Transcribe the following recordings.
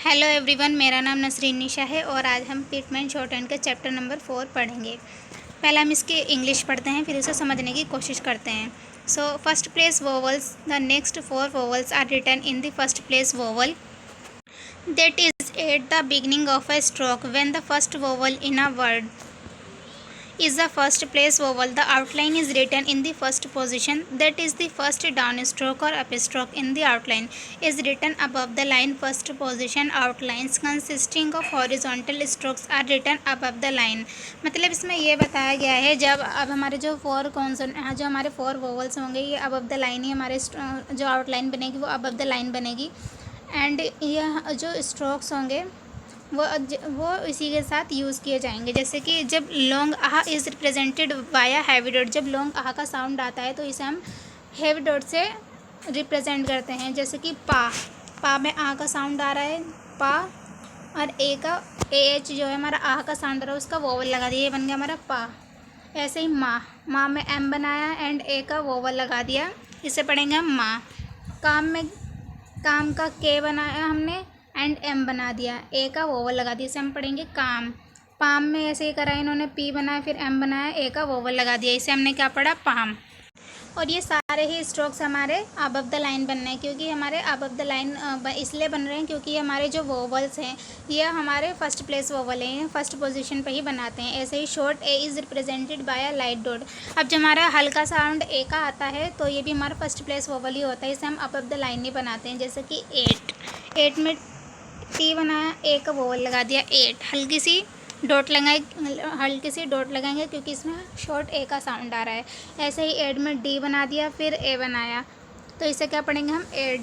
Hello everyone, मेरा नाम नसरीन निशा है और आज हम पिटमैन शॉर्टहैंड के चैप्टर नंबर 4 पढ़ेंगे। पहले हम इसकी इंग्लिश पढ़ते हैं, फिर उसे समझने की कोशिश करते हैं। So first place vowels, the next 4 vowels are written in the first place vowel that is at the beginning of a stroke when the first vowel in a word is the first place vowel. The outline is written in the first position, that is the first downstroke or upstroke in the outline is written above the line. First position outlines consisting of horizontal strokes are written above the line. मतलब इसमें ये बताया गया है जब अब हमारे जो जो हमारे 4 वोवल्स होंगे ये अबव द लाइन ही हमारे जो आउटलाइन बनेगी वो अबव द लाइन बनेगी एंड यह जो स्ट्रोक्स होंगे वो इसी के साथ यूज़ किए जाएंगे। जैसे कि जब long ah is represented bye heavy dot, जब लॉन्ग आह का साउंड आता है तो इसे हम हैवी डॉट से रिप्रेजेंट करते हैं। जैसे कि पा में आह का साउंड आ रहा है पा, और ए का एच जो है हमारा आह का साउंड आ रहा है उसका वोवल लगा दिया, ये बन गया हमारा पा। ऐसे ही माँ में एम बनाया एंड ए का वोवल लगा दिया, इसे पढ़ेंगे हम माँ। काम का के बनाया हमने एंड एम बना दिया, ए का वोवल लगा दिया, इसे हम पढ़ेंगे काम। पाम में ऐसे ही करा, इन्होंने पी बनाया फिर एम बनाया, ए का वोवल लगा दिया, इसे हमने क्या पढ़ा पाम। और ये सारे ही स्ट्रोक्स हमारे अबव द लाइन बनने हैं, क्योंकि हमारे अबव द लाइन इसलिए बन रहे हैं क्योंकि हमारे जो वोवल्स हैं ये हमारे फर्स्ट प्लेस वोवल हैं, फर्स्ट पोजीशन पे ही बनाते हैं। ऐसे ही short a is represented by a light dot. अब जब हमारा हल्का साउंड ए का आता है तो ये भी हमारा फर्स्ट प्लेस वोवल ही होता है, इसे हम अबव द लाइन ही बनाते हैं। जैसे कि एट में टी बनाया, ए का वोवल लगा दिया एट, हल्की सी डॉट लगाएंगे क्योंकि इसमें शॉर्ट ए का साउंड आ रहा है। ऐसे ही एड में डी बना दिया फिर ए बनाया, तो इसे क्या पढ़ेंगे हम एड।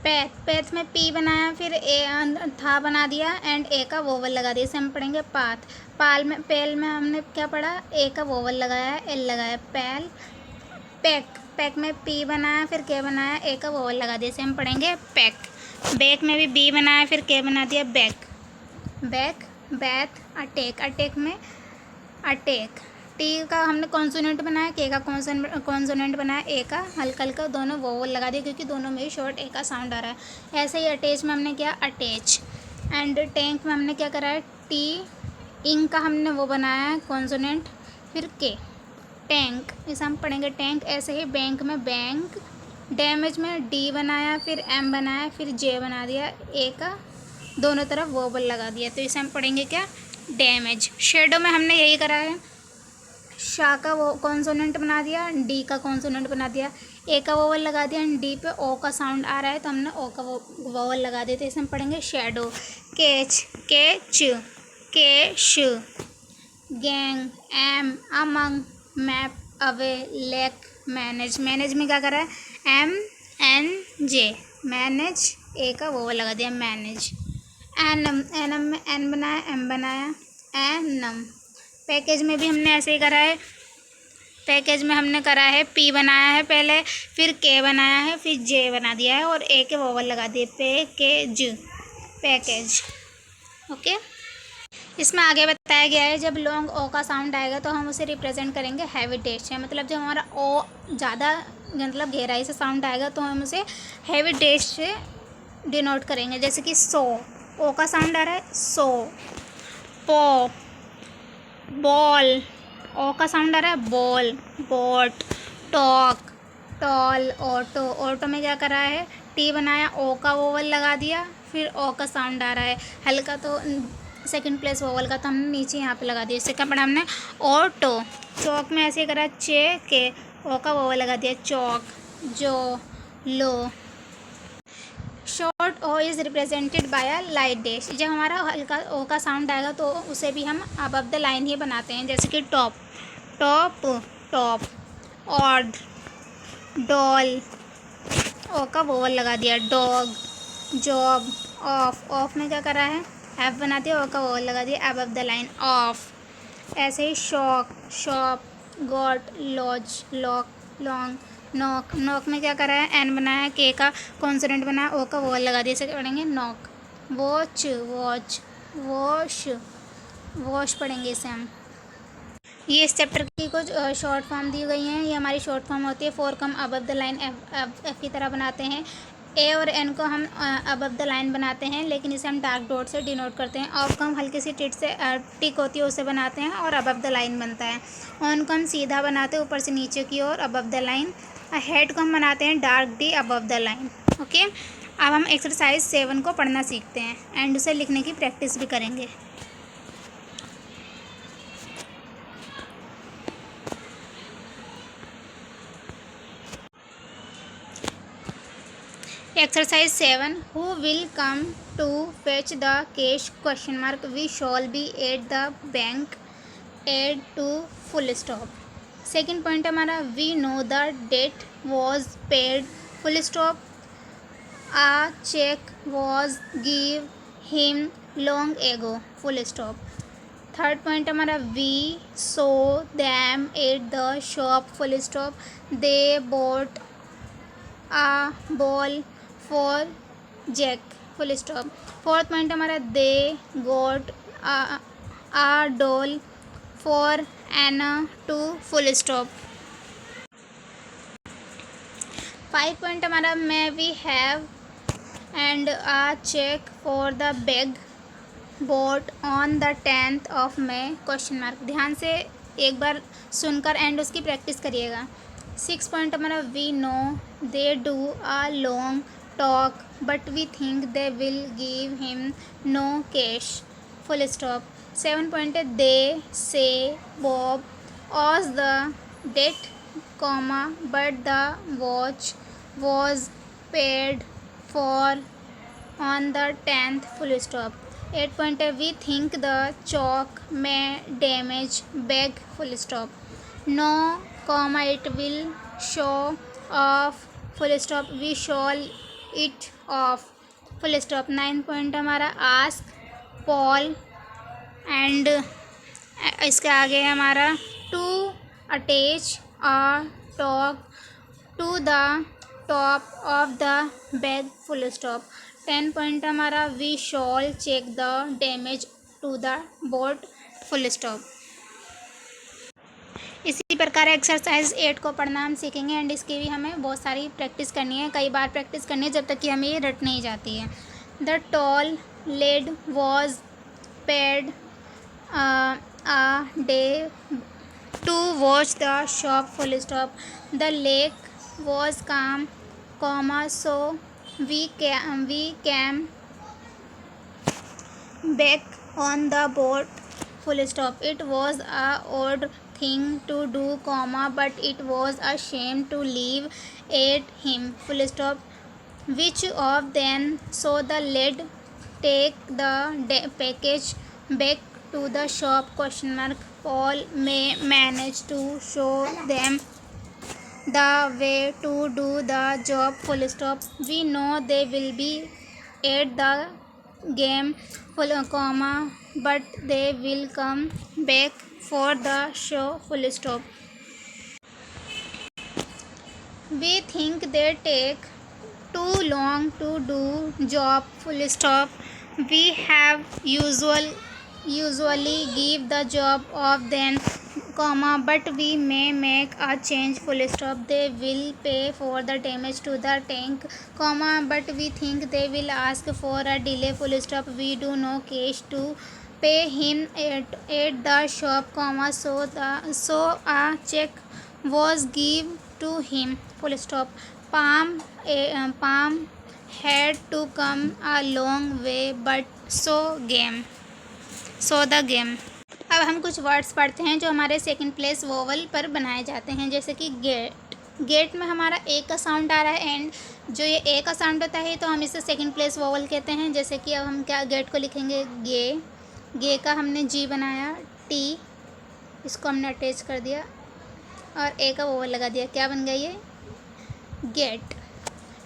पैथ में पी बनाया फिर ए था बना दिया एंड ए का वोवल लगा दिया, इसे हम पढ़ेंगे पाथ। पेल में हमने क्या पढ़ा, ए का वोवल लगाया एल लगाया पैल। पैक में पी बनाया फिर के बनाया, ए का वोवल लगा दिया, इसे हम पढ़ेंगे पैक। बैक में भी बी बनाया फिर के बना दिया बैक। अटेक में अटेक, टी का हमने कॉन्सोनेंट बनाया, के का कॉन्सोनेंट बनाया, ए का हल्का दोनों वोवल लगा दिया क्योंकि दोनों में ही शॉर्ट ए का साउंड आ रहा है। ऐसे ही अटैच में हमने किया अटैच एंड टैंक में हमने क्या करा है टी, इंक का हमने वो बनाया है कॉन्सोनेंट फिर के, टैंक, इसे हम पढ़ेंगे टैंक। ऐसे ही बैंक में बैंक, डैमेज में डी बनाया फिर एम बनाया फिर जे बना दिया, ए का दोनों तरफ वोवल लगा दिया, तो इसे हम पढ़ेंगे क्या डैमेज। शेडो में हमने यही करा है, शा का वो कॉन्सोनेंट बना दिया, डी का कॉन्सोनेंट बना दिया, ए का वोवल लगा दिया, डी पे ओ का साउंड आ रहा है तो हमने ओ का वोवल लगा दिया, तो इसे हम पढ़ेंगे shadow. Catch cash, gang M among, map away lake manage में क्या करा है M N J manage, A का वोवल लगा दिया मैनेज। एनम में एन बनाया एम बनाया एनम। पैकेज में भी हमने ऐसे ही करा है, पैकेज में हमने करा है पी बनाया है पहले फिर के बनाया है फिर जे बना दिया है और ए के वोवल लगा दिए पैकेज। ओके, इसमें आगे बताया गया है जब लॉन्ग ओ का साउंड आएगा तो हम उसे रिप्रेजेंट करेंगे हैवी डैश से, मतलब जब हमारा ओ ज़्यादा मतलब गहराई से साउंड आएगा तो हम उसे हैवी डैश से डिनोट करेंगे। जैसे कि सो, ओ का साउंड आ रहा है सो। पो, बॉल, ओ का साउंड आ रहा है ball. Boat, talk, tall, auto में क्या करा है टी बनाया, ओ का वोवल लगा दिया फिर ओ का साउंड आ रहा है हल्का, तो सेकंड प्लेस वोवल का तो हमने नीचे यहाँ पे लगा दिया, इससे क्या पढ़ा हमने ऑटो। चौक में ऐसे करा चे के, ओ का वोवल लगा दिया चौक। जो लो, short o is represented by a light dash. जब हमारा हल्का ओ का साउंड आएगा तो उसे भी हम अबव द लाइन ही बनाते हैं। जैसे कि टॉप, ऑड, डॉल, ओ का वोवल लगा दिया डॉग। जॉब, ऑफ में क्या करा है एफ बना दिया, ओ का वोवल लगा दिया अबव द लाइन ऑफ। ऐसे ही shop, got, lodge, lock, long, knock में क्या करा है एन बनाया है, के का कॉन्सोनेंट बनाया, ओ का वोवल लगा दिया, इसे पढ़ेंगे नॉक। वॉश पढ़ेंगे इसे हम। ये इस चैप्टर की कुछ शॉर्ट फॉर्म दी गई हैं, ये हमारी शॉर्ट फॉर्म होती है। 4 कम अबव द लाइन एफ की तरह बनाते हैं। ए और एन को हम अबव द लाइन बनाते हैं, लेकिन इसे हम डार्क डॉट से डिनोट करते हैं। ऑफ को हम हल्की सी टिक होती है उसे बनाते हैं और अबव द लाइन बनता है। ऑन को हम सीधा बनाते हैं ऊपर से नीचे की ओर अबव द लाइन। हेड को हम बनाते हैं dark D above the line. Okay, अब हम एक्सरसाइज 7 को पढ़ना सीखते हैं एंड उसे लिखने की प्रैक्टिस भी करेंगे। Exercise 7. Who will come to fetch the cash? Question mark. We shall be at the bank at to full stop. Second point हमारा we know the debt was paid full stop. A check was give him long ago full stop. Third point हमारा we saw them at the shop full stop. They bought a ball for Jack full stop. Fourth point हमारा they got a doll for Anna too full stop. 5 point हमारा may we have and a check for the bag bought on the 10th of May question mark. ध्यान से एक बार सुनकर and उसकी practice करिएगा। 6 point हमारा we know they do a long talk but we think they will give him no cash full stop। 7 point they say Bob owes the debt comma but the watch was paid for on the 10th full stop। 8 point we think the chalk may damage bag full stop। no comma it will show off full stop we shall it off full stop। 9 point हमारा ask Paul and इसके आगे हमारा to attach a tag to the top of the bag full stop. 10 point हमारा we shall check the damage to the boat full stop. इसी प्रकार exercise 8 को पढ़ना हम सीखेंगे एंड इसकी भी हमें बहुत सारी प्रैक्टिस करनी है, कई बार प्रैक्टिस करनी है जब तक कि हमें ये रट नहीं जाती है। The tall lad was paid a day to watch the shop full stop। the lake was calm comma so we came back on the boat full stop। it was a odd thing to do comma but it was a shame to leave at him full stop। which of them saw the lad take the package back to the shop question mark। Paul may manage to show them the way to do the job full stop। we know they will be at the game full comma but they will come back for the show full stop। we think they take too long to do job full stop। we have usually give the job of them comma but we may make a change full stop। they will pay for the damage to the tank comma but we think they will ask for a delay full stop। we do no cash to pay him at the shop comma so a check was give to him full stop। Palm had to come a long way but so the game। अब हम कुछ words पढ़ते हैं जो हमारे second place vowel पर बनाए जाते हैं, जैसे कि गेट में हमारा ए का साउंड आ रहा है एंड जो ये ए का साउंड होता है तो हम इसे सेकंड प्लेस वोवल कहते हैं। जैसे कि अब हम क्या गेट को लिखेंगे गे का हमने जी बनाया, टी इसको हमने अटैच कर दिया और ए का वोवल लगा दिया, क्या बन गया ये गेट।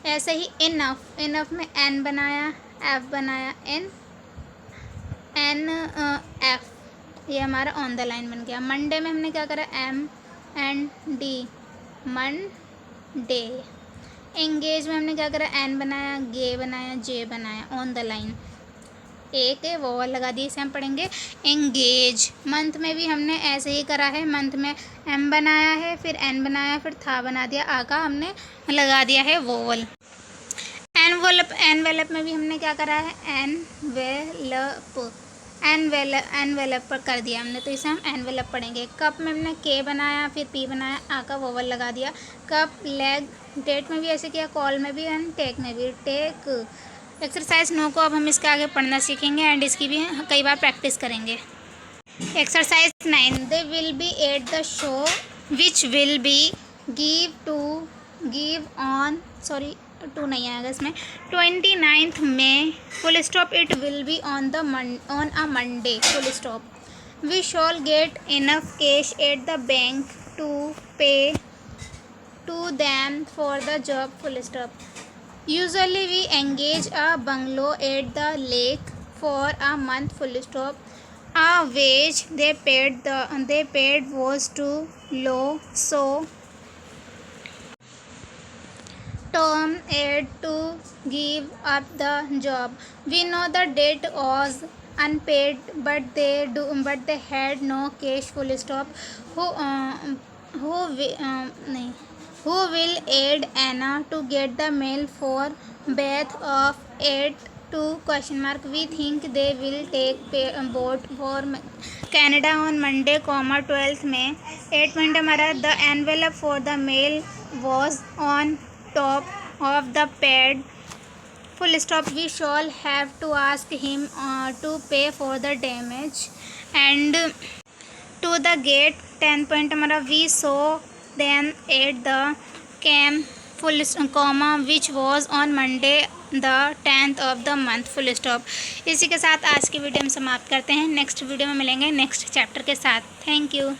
ऐसे ही इनफ में एन बनाया, एफ बनाया, एन एफ, ये हमारा ऑन द लाइन बन गया। मंडे में हमने क्या करा, एम एंड डी, मन डे। एंगेज में हमने क्या करा, एन बनाया, गे बनाया, जे बनाया, ऑन द लाइन, ए के वोवल लगा दिए, इसे हम पढ़ेंगे एंगेज। मंथ में भी हमने ऐसे ही करा है, मंथ में एम बनाया है, फिर एन बनाया, फिर था बना दिया, आ का हमने लगा दिया है वोवल। एनवेलप में भी हमने क्या करा है, एनवेलप पर कर दिया हमने, तो इसे हम एनवेलप पढ़ेंगे। कप में हमने के बनाया, फिर पी बनाया, आ का वोवल लगा दिया। कप, लेग, डेट में भी ऐसे किया, कॉल में भी एंड टेक में भी। टेक एक्सरसाइज 9 को अब हम इसके आगे पढ़ना सीखेंगे एंड इसकी भी कई बार प्रैक्टिस करेंगे। Exercise 9, they will be at the show which will be give on, sorry 2 नहीं आएगा इसमें, 29th May full stop, it will be on a Monday full stop, we shall get enough cash at the bank to pay to them for the job full stop, usually we engage a bungalow at the lake for a month full stop, a wage they paid was too low, so Tom had to give up the job. We know the debt was unpaid, but they had no cash full stop. Who will aid Anna to get the mail for Beth of 8 to ? We think they will take boat for Canada on Monday, 12th May. 8 minute हमारा the envelope for the mail was on top of the pad full stop, we shall have to ask him to pay for the damage and to the gate. 10 point हमारा we saw them at the camp full comma which was on Monday the 10th of the month full stop। इसी के साथ आज की video हम समाप्त करते हैं। नेक्स्ट वीडियो में मिलेंगे नेक्स्ट चैप्टर के साथ। Thank you.